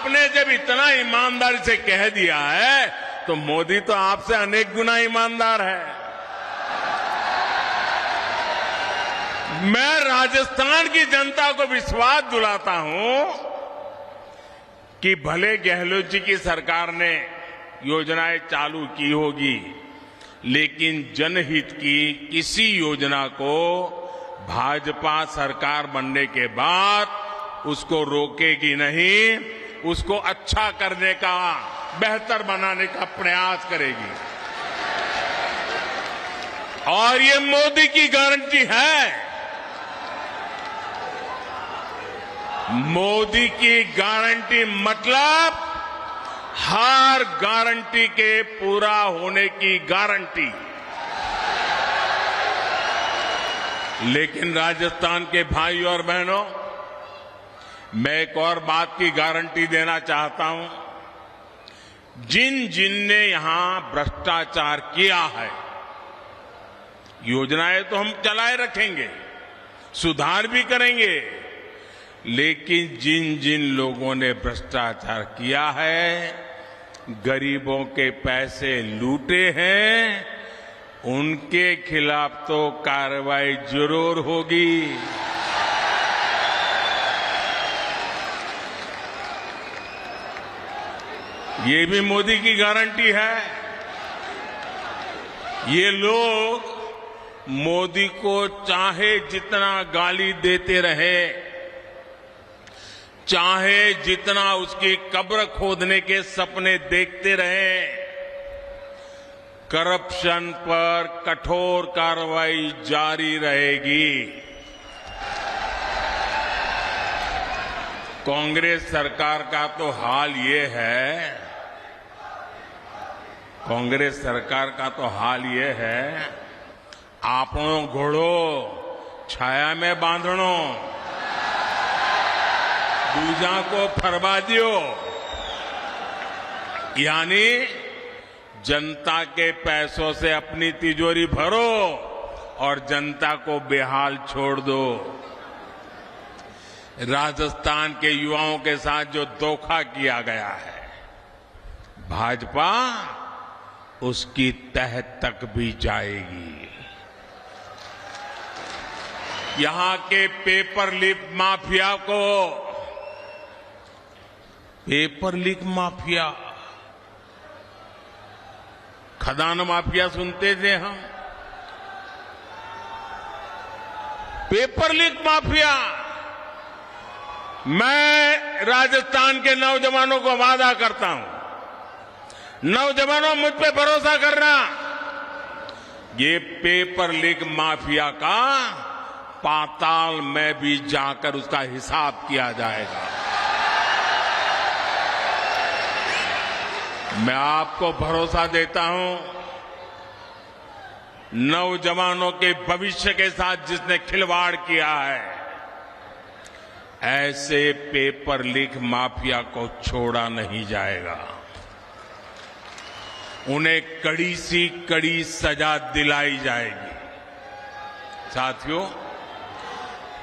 आपने जब इतना ईमानदारी से कह दिया है तो मोदी तो आपसे अनेक गुना ईमानदार है। मैं राजस्थान की जनता को विश्वास दिलाता हूं कि भले गहलोत जी की सरकार ने योजनाएं चालू की होगी, लेकिन जनहित की किसी योजना को भाजपा सरकार बनने के बाद उसको रोकेगी नहीं, उसको अच्छा करने का, बेहतर बनाने का प्रयास करेगी। और ये मोदी की गारंटी है। मोदी की गारंटी मतलब हर गारंटी के पूरा होने की गारंटी। लेकिन राजस्थान के भाई और बहनों, मैं एक और बात की गारंटी देना चाहता हूं। जिन जिन ने यहां भ्रष्टाचार किया है, योजनाएं तो हम चलाए रखेंगे, सुधार भी करेंगे, लेकिन जिन जिन लोगों ने भ्रष्टाचार किया है, गरीबों के पैसे लूटे हैं, उनके खिलाफ तो कार्रवाई जरूर होगी। ये भी मोदी की गारंटी है। ये लोग मोदी को चाहे जितना गाली देते रहे, चाहे जितना उसकी कब्र खोदने के सपने देखते रहे, करप्शन पर कठोर कार्रवाई जारी रहेगी। कांग्रेस सरकार का तो हाल ये है, कांग्रेस सरकार का तो हाल ये है, आपनो घोड़ो छाया में बांधणो, दूजा को फरवा दियो। यानी जनता के पैसों से अपनी तिजोरी भरो और जनता को बेहाल छोड़ दो। राजस्थान के युवाओं के साथ जो धोखा किया गया है, भाजपा उसकी तह तक भी जाएगी। यहां के पेपर लीक माफिया को, पेपर लीक माफिया, खदान माफिया सुनते थे हम, पेपर लीक माफिया। मैं राजस्थान के नौजवानों को वादा करता हूं, नौजवानों मुझ पे भरोसा करना, ये पेपर लीक माफिया का पाताल में भी जाकर उसका हिसाब किया जाएगा। मैं आपको भरोसा देता हूं, नौजवानों के भविष्य के साथ जिसने खिलवाड़ किया है, ऐसे पेपर लीक माफिया को छोड़ा नहीं जाएगा। उन्हें कड़ी सी कड़ी सजा दिलाई जाएगी। साथियों,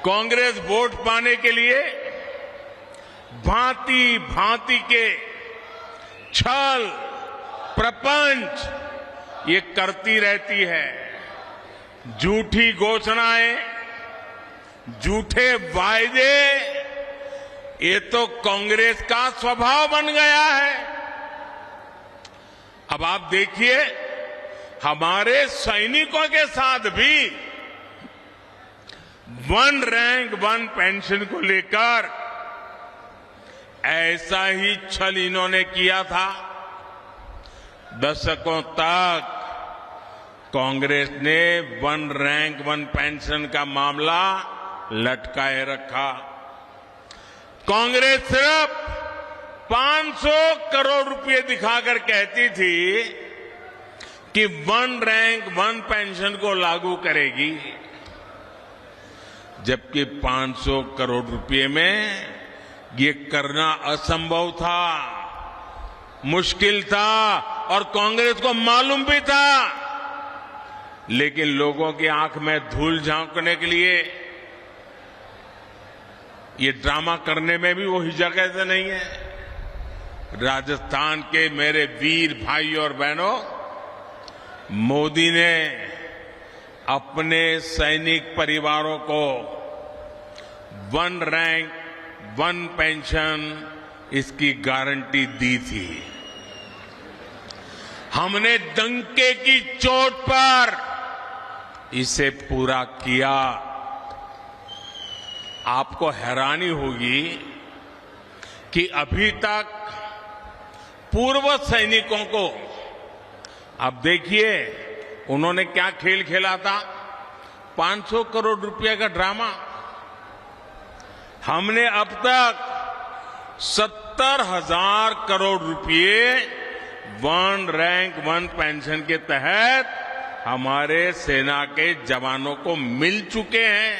कांग्रेस वोट पाने के लिए भांति भांति के छल प्रपंच ये करती रहती है। झूठी घोषणाएं, झूठे वायदे, ये तो कांग्रेस का स्वभाव बन गया है। अब आप देखिए, हमारे सैनिकों के साथ भी वन रैंक वन पेंशन को लेकर ऐसा ही छल इन्होंने किया था। दशकों तक कांग्रेस ने वन रैंक वन पेंशन का मामला लटकाए रखा। कांग्रेस सिर्फ 500 करोड़ रुपए दिखाकर कहती थी कि वन रैंक वन पेंशन को लागू करेगी, जबकि 500 करोड़ रुपए में ये करना असंभव था, मुश्किल था और कांग्रेस को मालूम भी था। लेकिन लोगों की आंख में धूल झांकने के लिए ये ड्रामा करने में भी वो हिचक ऐसे नहीं है। राजस्थान के मेरे वीर भाई और बहनों, मोदी ने अपने सैनिक परिवारों को 1 रैंक 1 पेंशन इसकी गारंटी दी थी। हमने डंके की चोट पर इसे पूरा किया। आपको हैरानी होगी कि अभी तक पूर्व सैनिकों को, अब देखिए उन्होंने क्या खेल खेला था, 500 करोड़ रुपए का ड्रामा। हमने अब तक 70,000 करोड़ रुपए 1 रैंक 1 पेंशन के तहत हमारे सेना के जवानों को मिल चुके हैं।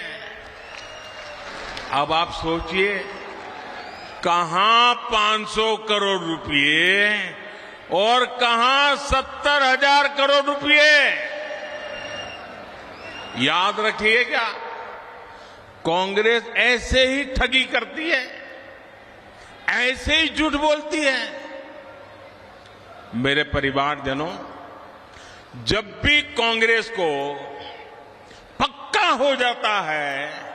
अब आप सोचिए, कहां 500 करोड़ रुपए और कहां 70,000 करोड़ रुपए। याद रखिएगा, कांग्रेस ऐसे ही ठगी करती है, ऐसे ही झूठ बोलती है। मेरे परिवारजनों, जब भी कांग्रेस को पक्का हो जाता है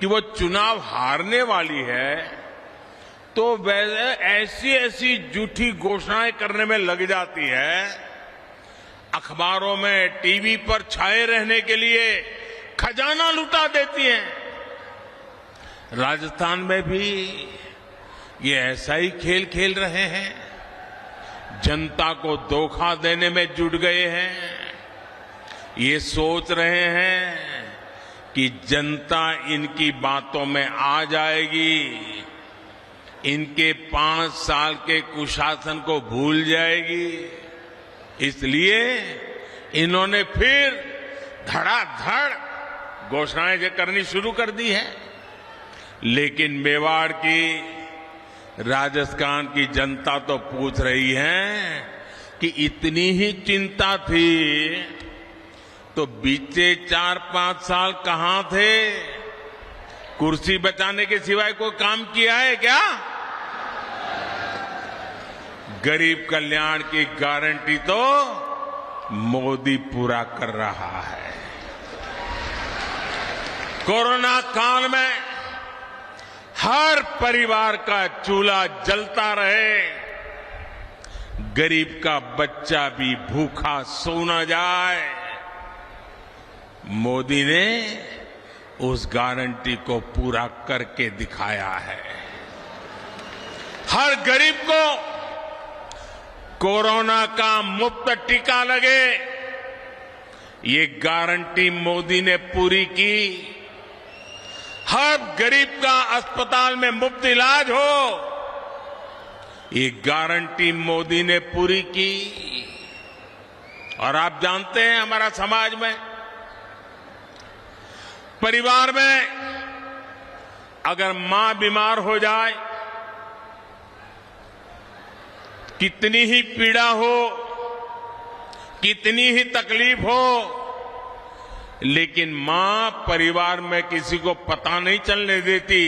कि वो चुनाव हारने वाली है, तो वह ऐसी ऐसी झूठी घोषणाएं करने में लग जाती है। अखबारों में, टीवी पर छाए रहने के लिए खजाना लुटा देती है। राजस्थान में भी ये ऐसा ही खेल खेल रहे हैं, जनता को धोखा देने में जुट गए हैं। ये सोच रहे हैं कि जनता इनकी बातों में आ जाएगी, इनके 5 साल के कुशासन को भूल जाएगी। इसलिए इन्होंने फिर धड़ाधड़ घोषणाएं करनी शुरू कर दी है। लेकिन मेवाड़ की, राजस्थान की जनता तो पूछ रही है कि इतनी ही चिंता थी तो बीते 4-5 साल कहां थे? कुर्सी बचाने के सिवाय कोई काम किया है क्या? गरीब कल्याण की गारंटी तो मोदी पूरा कर रहा है। कोरोना काल में हर परिवार का चूल्हा जलता रहे, गरीब का बच्चा भी भूखा सो न जाए। मोदी ने उस गारंटी को पूरा करके दिखाया है। हर गरीब को कोरोना का मुफ्त टीका लगे, ये गारंटी मोदी ने पूरी की। हर गरीब का अस्पताल में मुफ्त इलाज हो, ये गारंटी मोदी ने पूरी की। और आप जानते हैं, हमारा समाज में, परिवार में अगर मां बीमार हो जाए, कितनी ही पीड़ा हो, कितनी ही तकलीफ हो, लेकिन मां परिवार में किसी को पता नहीं चलने देती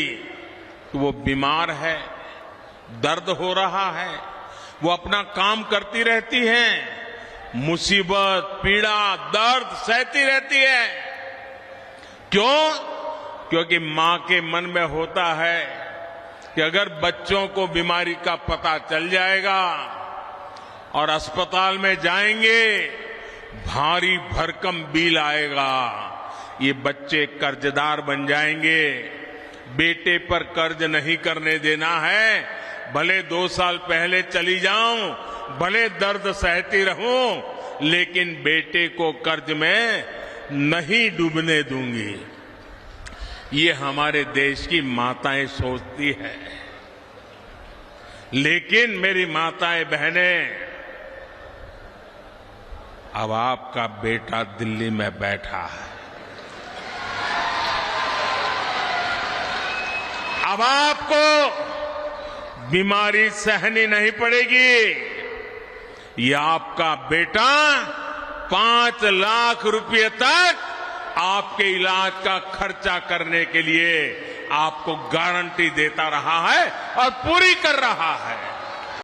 कि वो बीमार है, दर्द हो रहा है। वो अपना काम करती रहती हैं, मुसीबत, पीड़ा, दर्द सहती रहती है। क्यों? क्योंकि मां के मन में होता है कि अगर बच्चों को बीमारी का पता चल जाएगा और अस्पताल में जाएंगे, भारी भरकम बिल आएगा, ये बच्चे कर्जदार बन जाएंगे। बेटे पर कर्ज नहीं करने देना है, भले 2 साल पहले चली जाऊं, भले दर्द सहती रहूं, लेकिन बेटे को कर्ज में नहीं डूबने दूंगी। ये हमारे देश की माताएं सोचती है। लेकिन मेरी माताएं बहनें, अब आपका बेटा दिल्ली में बैठा है, अब आपको बीमारी सहनी नहीं पड़ेगी। ये आपका बेटा 5 लाख रुपए तक आपके इलाज का खर्चा करने के लिए आपको गारंटी देता रहा है और पूरी कर रहा है।